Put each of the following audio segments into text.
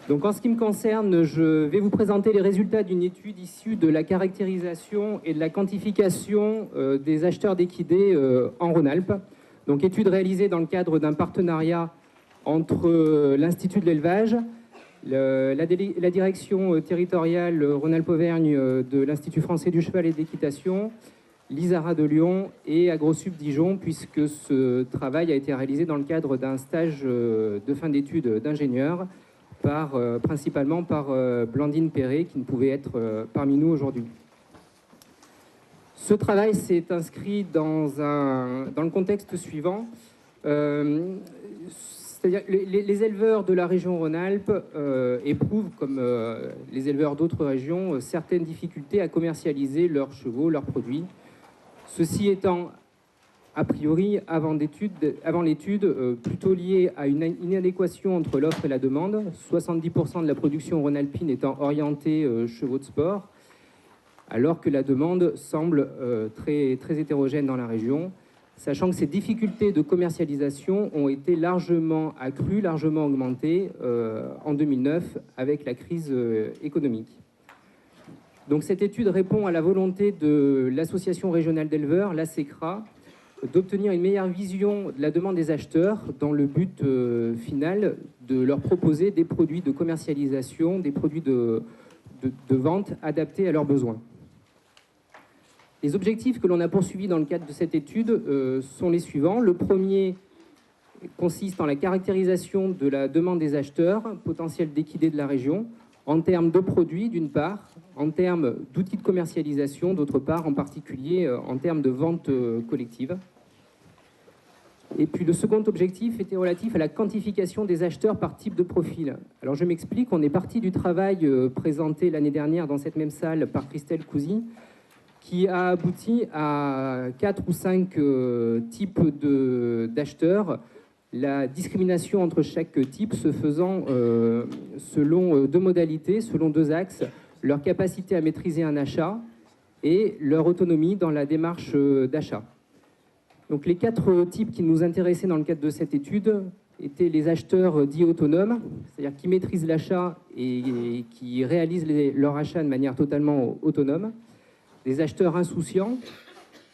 Donc en ce qui me concerne, je vais vous présenter les résultats d'une étude issue de la caractérisation et de la quantification des acheteurs d'équidés en Rhône-Alpes. Donc étude réalisée dans le cadre d'un partenariat entre l'Institut de l'élevage, la direction territoriale Rhône-Alpes-Auvergne de l'Institut français du cheval et de l'équitation, l'ISARA de Lyon et AgroSup Dijon, puisque ce travail a été réalisé dans le cadre d'un stage de fin d'études d'ingénieur, principalement par Blandine Perret, qui ne pouvait être parmi nous aujourd'hui. Ce travail s'est inscrit dans le contexte suivant. C'est-à-dire les éleveurs de la région Rhône-Alpes éprouvent, comme les éleveurs d'autres régions, certaines difficultés à commercialiser leurs chevaux, leurs produits. Ceci étant, a priori, avant l'étude, plutôt lié à une inadéquation entre l'offre et la demande, 70% de la production rhône-alpine étant orientée chevaux de sport, alors que la demande semble très hétérogène dans la région, sachant que ces difficultés de commercialisation ont été largement accrues, largement augmentées en 2009 avec la crise économique. Donc cette étude répond à la volonté de l'Association régionale d'éleveurs, l'ASECRA, d'obtenir une meilleure vision de la demande des acheteurs dans le but final de leur proposer des produits de commercialisation, des produits de vente adaptés à leurs besoins. Les objectifs que l'on a poursuivis dans le cadre de cette étude sont les suivants. Le premier consiste en la caractérisation de la demande des acheteurs potentiels d'équidés de la région en termes de produits d'une part, en termes d'outils de commercialisation d'autre part, en particulier en termes de vente collective. Et puis le second objectif était relatif à la quantification des acheteurs par type de profil. Alors je m'explique, on est parti du travail présenté l'année dernière dans cette même salle par Christelle Cousy, qui a abouti à 4 ou 5 types d'acheteurs, la discrimination entre chaque type se faisant selon 2 modalités, selon 2 axes, leur capacité à maîtriser un achat et leur autonomie dans la démarche d'achat. Donc les 4 types qui nous intéressaient dans le cadre de cette étude étaient les acheteurs dits autonomes, c'est-à-dire qui maîtrisent l'achat et qui réalisent leur achat de manière totalement autonome, des acheteurs insouciants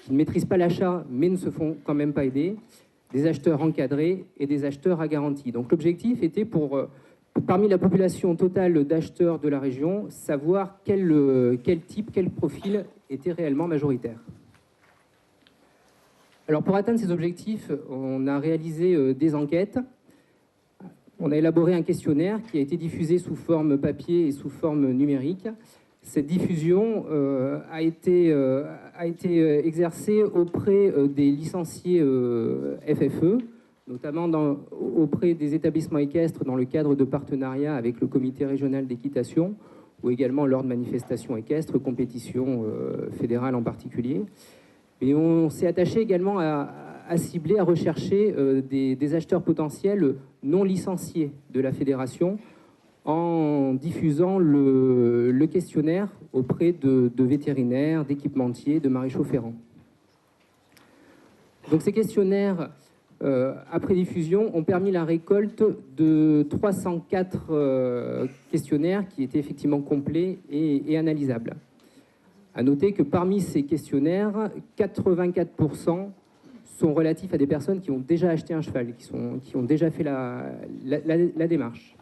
qui ne maîtrisent pas l'achat mais ne se font quand même pas aider, des acheteurs encadrés et des acheteurs à garantie. Donc l'objectif était parmi la population totale d'acheteurs de la région, savoir quel type, quel profil était réellement majoritaire. Alors pour atteindre ces objectifs, on a réalisé des enquêtes. On a élaboré un questionnaire qui a été diffusé sous forme papier et sous forme numérique. Cette diffusion a été exercée auprès des licenciés FFE, notamment auprès des établissements équestres dans le cadre de partenariats avec le comité régional d'équitation, ou également lors de manifestations équestres, compétitions fédérales en particulier. Et on s'est attaché également à cibler, à rechercher des acheteurs potentiels non licenciés de la fédération, en diffusant le questionnaire auprès de vétérinaires, d'équipementiers, de maréchaux ferrants. Donc ces questionnaires, après diffusion, ont permis la récolte de 304 questionnaires qui étaient effectivement complets et analysables. À noter que parmi ces questionnaires, 84% sont relatifs à des personnes qui ont déjà acheté un cheval, qui ont déjà fait la démarche.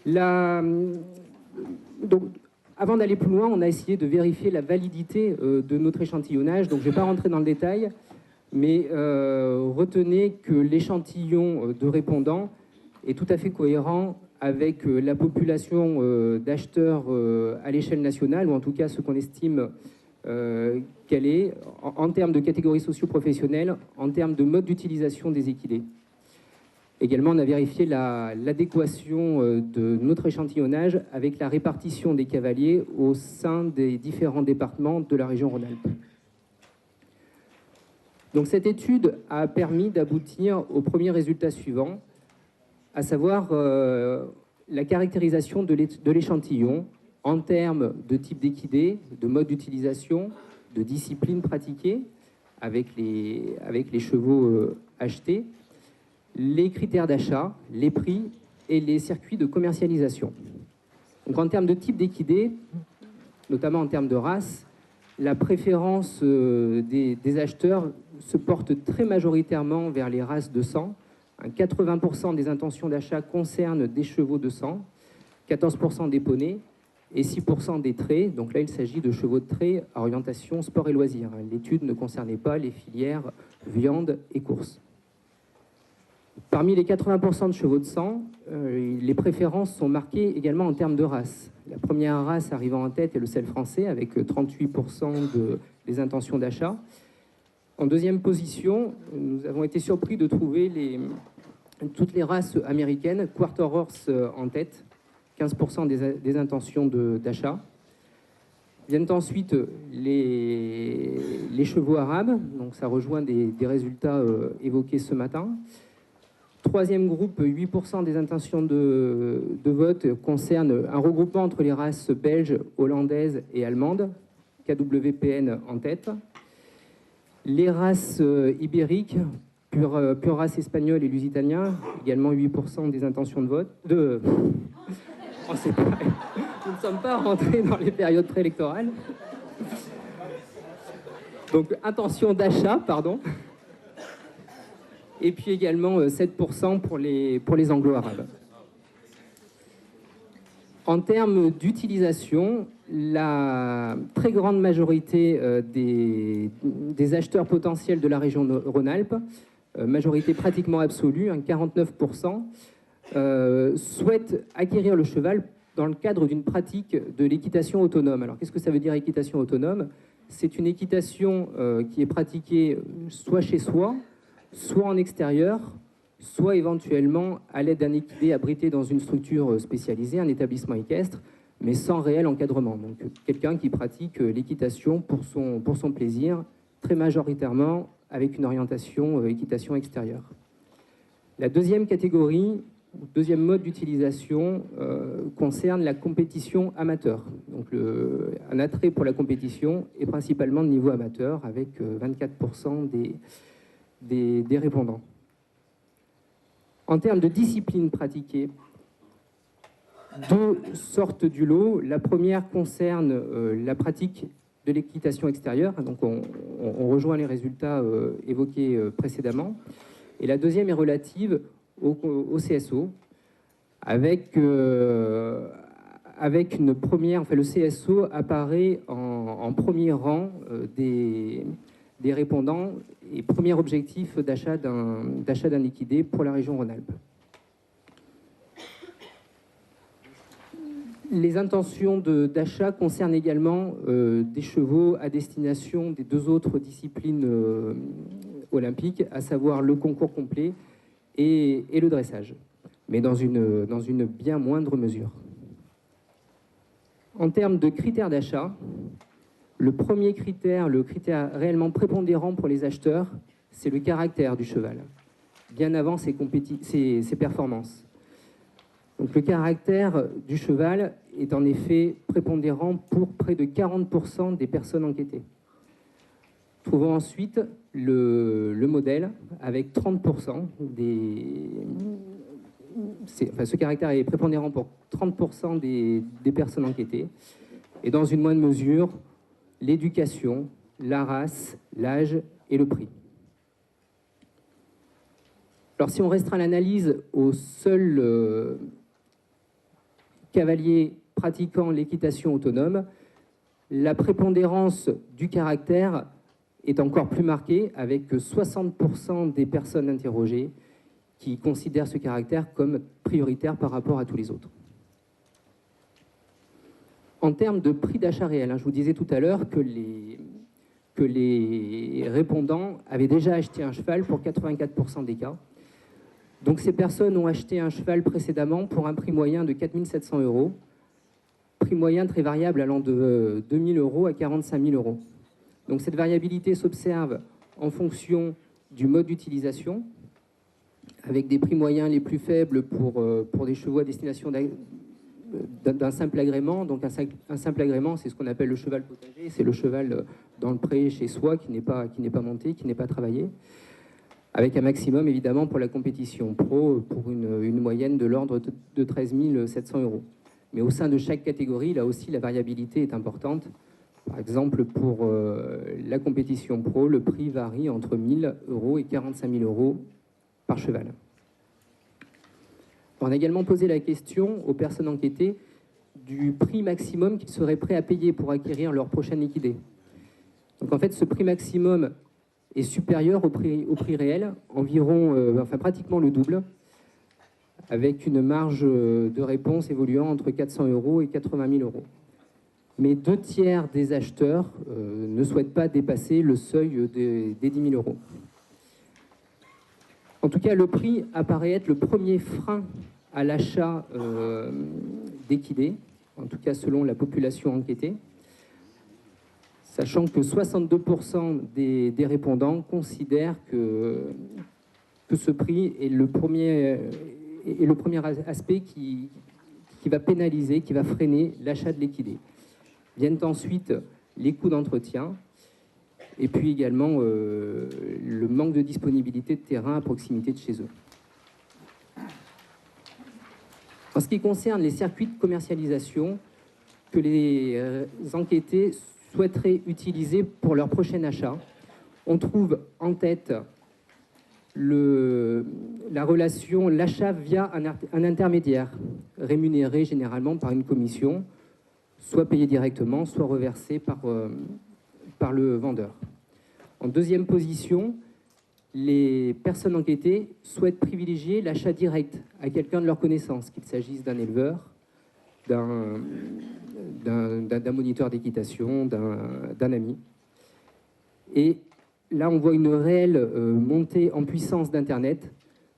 Donc, avant d'aller plus loin, on a essayé de vérifier la validité de notre échantillonnage. Donc, je ne vais pas rentrer dans le détail, mais retenez que l'échantillon de répondants est tout à fait cohérent avec la population d'acheteurs à l'échelle nationale, ou en tout cas ce qu'on estime qu'elle est, en termes de catégories socio-professionnelles, en termes de mode d'utilisation des équidés. Également, on a vérifié l'adéquation de notre échantillonnage avec la répartition des cavaliers au sein des différents départements de la région Rhône-Alpes. Donc cette étude a permis d'aboutir au premier résultat suivant, à savoir la caractérisation de l'échantillon en termes de type d'équidé, de mode d'utilisation, de discipline pratiquée avec les chevaux achetés, les critères d'achat, les prix et les circuits de commercialisation. Donc en termes de type d'équidés, notamment en termes de race, la préférence des acheteurs se porte très majoritairement vers les races de sang. 80% des intentions d'achat concernent des chevaux de sang, 14% des poneys et 6% des traits. Donc là, il s'agit de chevaux de trait à orientation sport et loisirs. L'étude ne concernait pas les filières viande et course. Parmi les 80% de chevaux de sang, les préférences sont marquées également en termes de race. La première race arrivant en tête est le sel français, avec 38% des intentions d'achat. En deuxième position, nous avons été surpris de trouver toutes les races américaines, Quarter Horse en tête, 15% des intentions d'achat. Viennent ensuite les chevaux arabes, donc ça rejoint des résultats évoqués ce matin. Troisième groupe, 8% des intentions de vote concernent un regroupement entre les races belges, hollandaises et allemandes, KWPN en tête. Les races ibériques, pure race espagnole et lusitanien, également 8% des intentions de vote. Oh, c'est pas... Nous ne sommes pas rentrés dans les périodes préélectorales. Donc, intention d'achat, pardon. Et puis également 7% pour les anglo-arabes. En termes d'utilisation, la très grande majorité des acheteurs potentiels de la région Rhône-Alpes, majorité pratiquement absolue, 49%, souhaitent acquérir le cheval dans le cadre d'une pratique de l'équitation autonome. Alors qu'est-ce que ça veut dire équitation autonome? C'est une équitation qui est pratiquée soit chez soi, soit en extérieur, soit éventuellement à l'aide d'un équidé abrité dans une structure spécialisée, un établissement équestre, mais sans réel encadrement. Donc quelqu'un qui pratique l'équitation pour son plaisir, très majoritairement avec une orientation équitation extérieure. La deuxième catégorie, deuxième mode d'utilisation concerne la compétition amateur. Donc un attrait pour la compétition est principalement de niveau amateur avec 24% des répondants. En termes de discipline pratiquée, deux sortent du lot. La première concerne la pratique de l'équitation extérieure, donc on rejoint les résultats évoqués précédemment. Et la deuxième est relative au CSO, avec une première, enfin le CSO apparaît en premier rang des répondants et premier objectif d'achat d'un équidé pour la région Rhône-Alpes. Les intentions d'achat concernent également des chevaux à destination des deux autres disciplines olympiques, à savoir le concours complet et le dressage, mais dans une bien moindre mesure. En termes de critères d'achat, le premier critère, le critère réellement prépondérant pour les acheteurs, c'est le caractère du cheval, bien avant ses performances. Donc le caractère du cheval est en effet prépondérant pour près de 40% des personnes enquêtées. Trouvons ensuite le modèle avec 30% ce caractère est prépondérant pour 30% des personnes enquêtées. Et dans une moindre mesure, l'éducation, la race, l'âge et le prix. Alors si on restreint l'analyse aux seuls cavaliers pratiquant l'équitation autonome, la prépondérance du caractère est encore plus marquée, avec 60% des personnes interrogées qui considèrent ce caractère comme prioritaire par rapport à tous les autres. En termes de prix d'achat réel, je vous disais tout à l'heure que les répondants avaient déjà acheté un cheval pour 84% des cas. Donc ces personnes ont acheté un cheval précédemment pour un prix moyen de 4 700 €, prix moyen très variable allant de 2 000 € à 45 000 €. Donc cette variabilité s'observe en fonction du mode d'utilisation, avec des prix moyens les plus faibles pour des chevaux à destination d'un simple agrément. Donc un simple agrément, c'est ce qu'on appelle le cheval potager, c'est le cheval dans le pré chez soi qui n'est pas monté, qui n'est pas travaillé. avec un maximum évidemment pour la compétition pro, pour une moyenne de l'ordre de 13 700 €. Mais au sein de chaque catégorie, là aussi, la variabilité est importante. Par exemple, pour la compétition pro, le prix varie entre 1 000 € et 45 000 € par cheval. On a également posé la question aux personnes enquêtées du prix maximum qu'ils seraient prêts à payer pour acquérir leur prochaine équidée. Donc en fait, ce prix maximum est supérieur au prix réel, environ, enfin pratiquement le double, avec une marge de réponse évoluant entre 400 € et 80 000 €. Mais 2/3 des acheteurs ne souhaitent pas dépasser le seuil des 10 000 €. En tout cas, le prix apparaît être le premier frein à l'achat d'équidés, en tout cas selon la population enquêtée, sachant que 62% des répondants considèrent que ce prix est le premier aspect qui va pénaliser, qui va freiner l'achat de l'équidé. Viennent ensuite les coûts d'entretien et puis également le manque de disponibilité de terrain à proximité de chez eux. En ce qui concerne les circuits de commercialisation que les enquêtés souhaiteraient utiliser pour leur prochain achat, on trouve en tête la relation, l'achat via un intermédiaire, rémunéré généralement par une commission, soit payé directement, soit reversé par le vendeur. En deuxième position, les personnes enquêtées souhaitent privilégier l'achat direct à quelqu'un de leur connaissance, qu'il s'agisse d'un éleveur, d'un moniteur d'équitation, d'un ami. Et là, on voit une réelle montée en puissance d'Internet,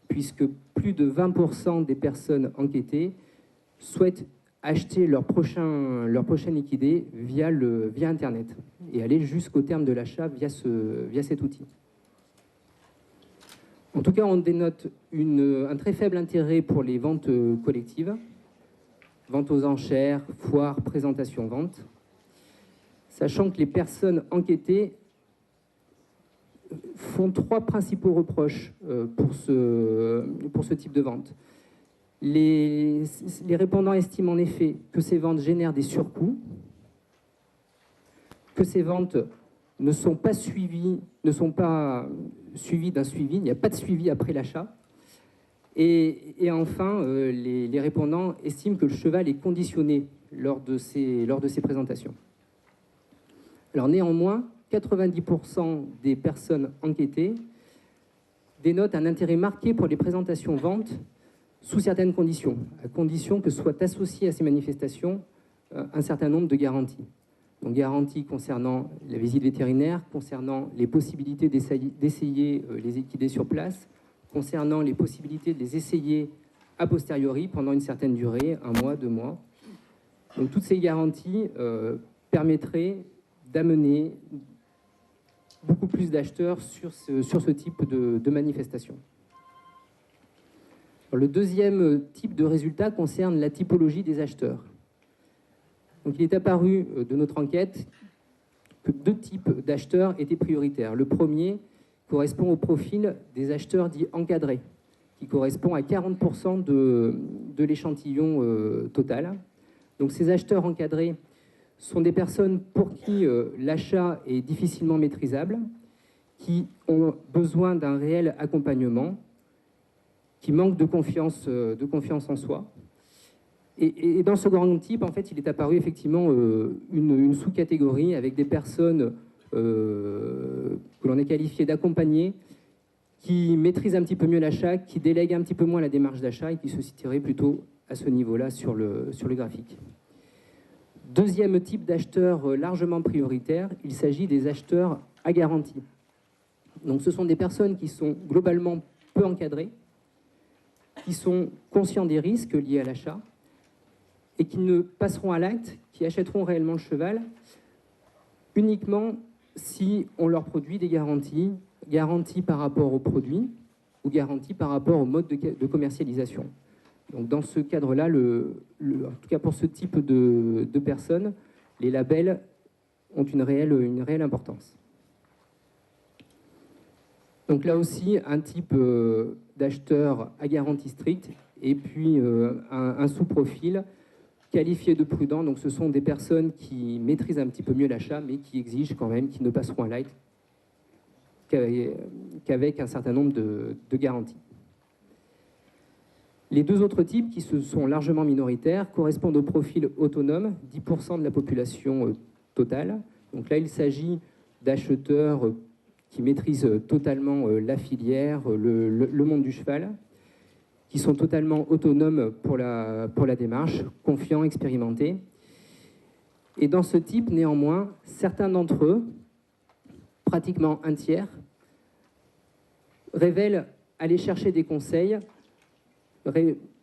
puisque plus de 20% des personnes enquêtées souhaitent acheter leur prochain équidé via Internet et aller jusqu'au terme de l'achat via cet outil. En tout cas, on dénote un très faible intérêt pour les ventes collectives, ventes aux enchères, foires, présentations, ventes, sachant que les personnes enquêtées font 3 principaux reproches pour ce type de vente. Les répondants estiment en effet que ces ventes génèrent des surcoûts, que ces ventes ne sont pas suivies d'un suivi, il n'y a pas de suivi après l'achat. Et enfin, les répondants estiment que le cheval est conditionné lors de ces présentations. Alors néanmoins, 90% des personnes enquêtées dénotent un intérêt marqué pour les présentations ventes sous certaines conditions, à condition que soit associé à ces manifestations un certain nombre de garanties. Donc garanties concernant la visite vétérinaire, concernant les possibilités d'essayer les équidés sur place, concernant les possibilités de les essayer a posteriori pendant une certaine durée, 1 mois, 2 mois. Donc toutes ces garanties permettraient d'amener beaucoup plus d'acheteurs sur ce type de manifestation. Le deuxième type de résultat concerne la typologie des acheteurs. Donc, il est apparu de notre enquête que 2 types d'acheteurs étaient prioritaires. Le premier correspond au profil des acheteurs dits encadrés, qui correspond à 40% de l'échantillon total. Donc ces acheteurs encadrés sont des personnes pour qui l'achat est difficilement maîtrisable, qui ont besoin d'un réel accompagnement, qui manquent de confiance en soi. Et dans ce grand type, en fait, il est apparu effectivement une sous-catégorie avec des personnes que l'on est qualifié d'accompagner, qui maîtrisent un petit peu mieux l'achat, qui délèguent un petit peu moins la démarche d'achat et qui se situeraient plutôt à ce niveau-là sur le graphique. Deuxième type d'acheteurs largement prioritaire, il s'agit des acheteurs à garantie. Donc ce sont des personnes qui sont globalement peu encadrées, qui sont conscients des risques liés à l'achat, et qui ne passeront à l'acte, qui achèteront réellement le cheval, uniquement si on leur produit des garanties, garanties par rapport au produit ou garanties par rapport au mode de commercialisation. Donc dans ce cadre-là, en tout cas pour ce type de personnes, les labels ont une réelle importance. Donc là aussi, un type d'acheteur à garantie stricte et puis un sous-profil qualifié de prudent. Donc ce sont des personnes qui maîtrisent un petit peu mieux l'achat, mais qui exigent quand même, qui ne passeront un light qu'avec un certain nombre de garanties. Les deux autres types, qui se sont largement minoritaires, correspondent au profil autonome, 10% de la population totale. Donc là, il s'agit d'acheteurs qui maîtrisent totalement la filière, le monde du cheval, qui sont totalement autonomes pour la démarche, confiants, expérimentés. Et dans ce type, néanmoins, certains d'entre eux, pratiquement un tiers, révèlent aller chercher des conseils,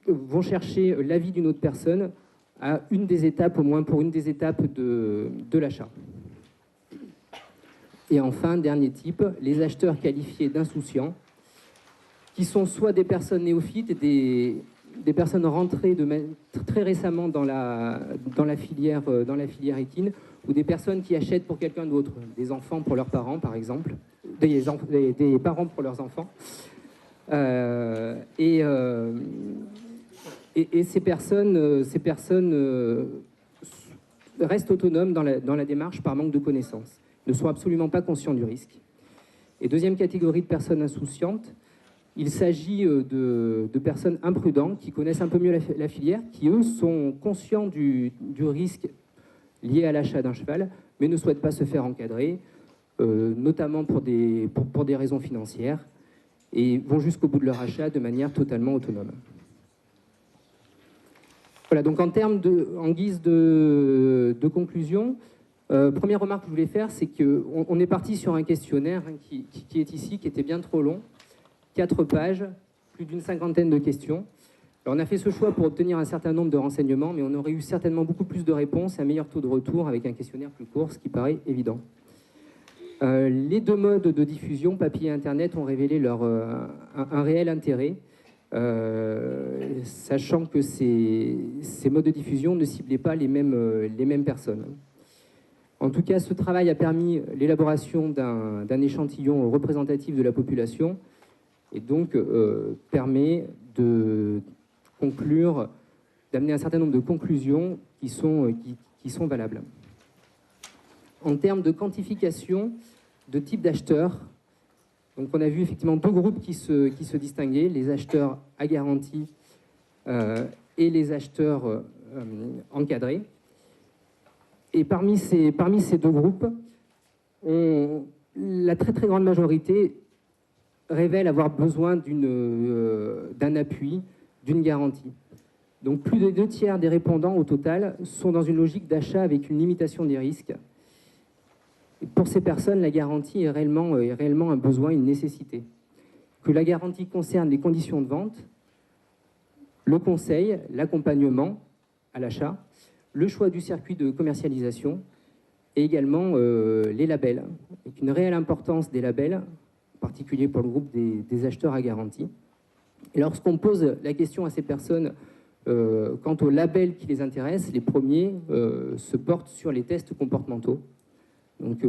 vont chercher l'avis d'une autre personne à une des étapes, au moins pour une des étapes de l'achat. Et enfin, dernier type, les acheteurs qualifiés d'insouciants, qui sont soit des personnes néophytes, des personnes rentrées très récemment dans la filière équine, ou des personnes qui achètent pour quelqu'un d'autre, des enfants pour leurs parents par exemple, des parents pour leurs enfants. Et ces personnes restent autonomes dans la démarche par manque de connaissances, ne sont absolument pas conscients du risque. Et deuxième catégorie de personnes insouciantes, il s'agit de personnes imprudentes qui connaissent un peu mieux la filière, qui eux sont conscients du risque lié à l'achat d'un cheval, mais ne souhaitent pas se faire encadrer, notamment pour des raisons financières, et vont jusqu'au bout de leur achat de manière totalement autonome. Voilà, donc en guise de conclusion, première remarque que je voulais faire, c'est qu'on est parti sur un questionnaire qui est ici, qui était bien trop long, 4 pages, plus d'une 50aine de questions. Alors on a fait ce choix pour obtenir un certain nombre de renseignements, mais on aurait eu certainement beaucoup plus de réponses et un meilleur taux de retour avec un questionnaire plus court, ce qui paraît évident. Les deux modes de diffusion, papier et Internet, ont révélé un réel intérêt, sachant que ces modes de diffusion ne ciblaient pas les mêmes personnes. En tout cas, ce travail a permis l'élaboration d'un échantillon représentatif de la population et donc permet d'amener un certain nombre de conclusions qui sont valables. En termes de quantification de type d'acheteurs, donc on a vu effectivement deux groupes qui se distinguaient, les acheteurs à garantie et les acheteurs encadrés. Et parmi ces deux groupes, la très très grande majorité révèle avoir besoin d'un appui, d'une garantie. Donc plus de 2/3 des répondants au total sont dans une logique d'achat avec une limitation des risques. Et pour ces personnes, la garantie est réellement un besoin, une nécessité. Que la garantie concerne les conditions de vente, le conseil, l'accompagnement à l'achat, le choix du circuit de commercialisation et également les labels, avec une réelle importance des labels, en particulier pour le groupe des acheteurs à garantie. Et lorsqu'on pose la question à ces personnes quant aux labels qui les intéressent, les premiers se portent sur les tests comportementaux, donc,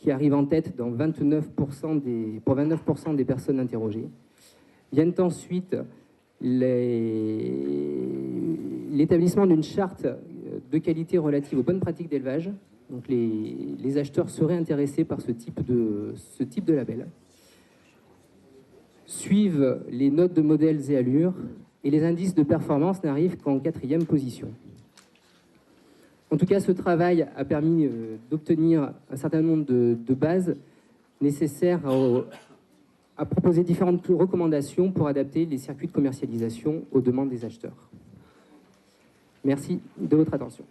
qui arrivent en tête pour 29% des personnes interrogées. Viennent ensuite l'établissement d'une charte de qualité relative aux bonnes pratiques d'élevage. Donc les acheteurs seraient intéressés par ce type de label. Suivent les notes de modèles et allures, et les indices de performance n'arrivent qu'en 4e position. En tout cas, ce travail a permis d'obtenir un certain nombre de bases nécessaires à proposer différentes recommandations pour adapter les circuits de commercialisation aux demandes des acheteurs. Merci de votre attention.